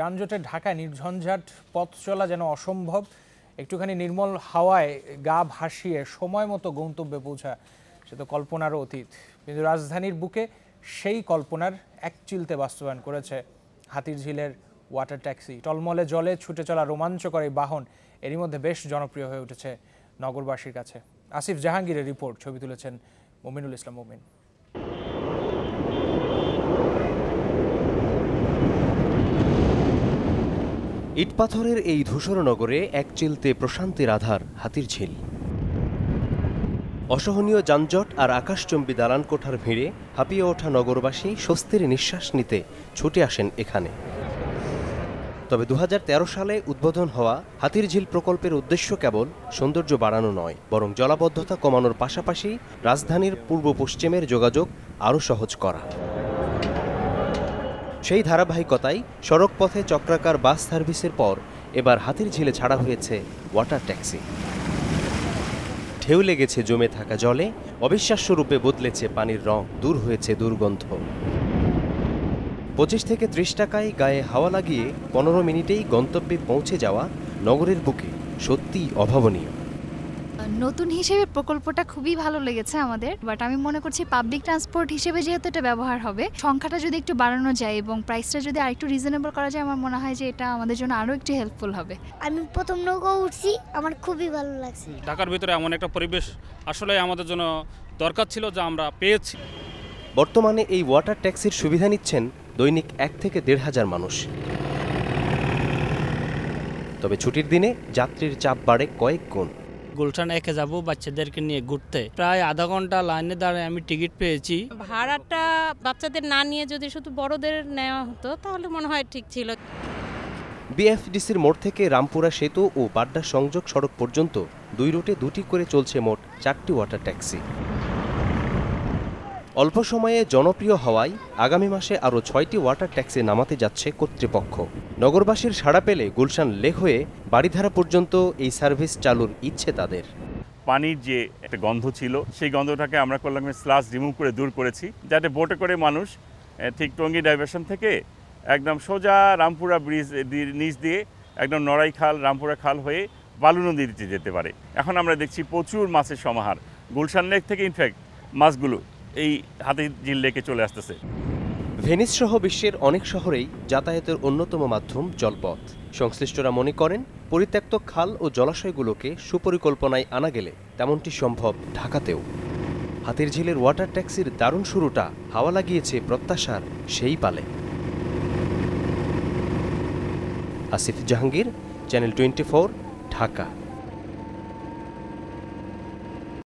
যানজটে ঢাকায় নির্ঝঞ্ঝাট পথ চলা যেন অসম্ভব। একটুখানি নির্মল হাওয়ায় গা ভাসিয়ে সময় মতো গন্তব্যে পৌঁছা সে তো কল্পনারও অতীত, কিন্তু রাজধানীর বুকে সেই কল্পনার একচিলতে বাস্তবায়ন করেছে হাতিরঝিলের ওয়াটার ট্যাক্সি। টলমলে জলে ছুটে চলা রোমাঞ্চকর এই বাহন এরই মধ্যে বেশ জনপ্রিয় হয়ে উঠেছে নগরবাসীর কাছে। আসিফ জাহাঙ্গীরের রিপোর্ট, ছবি তুলেছেন মুমিনুল ইসলাম মুমিন। ইটপাথরের এই ধূসর নগরে একচিলতে প্রশান্তির আধার হাতিরঝিল। অসহনীয় যানজট আর আকাশচুম্বী দালান কোঠার ভিড়ে হাঁপিয়ে ওঠা নগরবাসী স্বস্তির নিঃশ্বাস নিতে ছুটে আসেন এখানে। তবে ২০১৩ সালে উদ্বোধন হওয়া হাতিরঝিল প্রকল্পের উদ্দেশ্য কেবল সৌন্দর্য বাড়ানো নয়, বরং জলাবদ্ধতা কমানোর পাশাপাশি রাজধানীর পূর্ব পশ্চিমের যোগাযোগ আরও সহজ করা। সেই ধারাবাহিকতায় সড়ক পথে চক্রাকার বাস সার্ভিসের পর এবার হাতিরঝিলে ছাড়া হয়েছে ওয়াটার ট্যাক্সি। ঢেউ লেগেছে জমে থাকা জলে, অবিশ্বাস্য রূপে বদলেছে পানির রং, দূর হয়েছে দুর্গন্ধ। ২৫ থেকে ৩০ টাকায় গায়ে হাওয়া লাগিয়ে ১৫ মিনিটেই গন্তব্যে পৌঁছে যাওয়া নগরের বুকে সত্যিই অভাবনীয়। নতুন হিসেবে প্রকল্পটা খুবই ভালো লেগেছে আমাদের, বাট আমি মনে করছি পাবলিক ট্রান্সপোর্ট হিসেবে যেহেতু এটা ব্যবহার হবে, সংখ্যাটা যদি একটু বাড়ানো যায় এবং প্রাইসটা যদি আরেকটু রিজনেবল করা যায়, আমার মনে হয় যে এটা আমাদের জন্য আরও একটু হেল্পফুল হবে। আমি প্রথম নৌকা উঠছি, আমার খুবই ভালো লাগছে। ঢাকার ভিতরে এমন একটা পরিবেশ আসলে আমাদের জন্য দরকার ছিল, যা আমরা পেয়েছি। বর্তমানে এই ওয়াটার ট্যাক্সির সুবিধা নিচ্ছেন দৈনিক ১ থেকে ১,৫০০ মানুষ। তবে ছুটির দিনে যাত্রীর চাপ বাড়ে কয়েক গুণ। গুলশান একে যাব বাচ্চাদেরকে নিয়ে ঘুরতে, প্রায় আধা ঘন্টা লাইনে দাঁড়িয়ে আমি টিকিট পেয়েছি। ভাড়াটা বাচ্চাদের না নিয়ে যদি শুধু বড়দের নেওয়া হতো তাহলে মনে হয় ঠিক ছিল। বিএফডিসির মোড় থেকে রামপুরা সেতু ও বাড্ডা সংযোগ সড়ক পর্যন্ত ২ রুটে ২টি করে চলছে মোট ৪টি ওয়াটার ট্যাক্সি। অল্প সময়ে জনপ্রিয় হওয়ায় আগামী মাসে আরও ৬টি ওয়াটার ট্যাক্সি নামাতে যাচ্ছে কর্তৃপক্ষ। নগরবাসীর সাড়া পেলে গুলশান লেক হয়ে বাড়িধারা পর্যন্ত এই সার্ভিস চালুর ইচ্ছে তাদের। পানির যে একটা গন্ধ ছিল, সেই গন্ধটাকে আমরা করলাম স্লাস রিমুভ করে দূর করেছি, যাতে বোটে করে মানুষ ঠিক টঙ্গী ডাইভারশন থেকে একদম সোজা রামপুরা ব্রিজ নিচ দিয়ে একদম নড়াই খাল, রামপুরা খাল হয়ে বালু নদীতে যেতে পারে। এখন আমরা দেখছি প্রচুর মাছের সমাহার। গুলশান লেক থেকে ইনফ্যাক্ট মাছগুলো এই হাতিরঝিল লেকে চলে আসতেছে। ভেনিস সহ বিশ্বের অনেক শহরেই যাতায়াতের অন্যতম মাধ্যম জলপথ। সংশ্লিষ্টরা মনে করেন পরিত্যক্ত খাল ও জলাশয়গুলোকে সুপরিকল্পনায় আনা গেলে তেমনটি সম্ভব ঢাকাতেও। হাতিরঝিলের ওয়াটার ট্যাক্সির দারুণ শুরুটা হাওয়া লাগিয়েছে প্রত্যাশার সেই পালে। আসিফ জাহাঙ্গীর, চ্যানেল 24, ঢাকা।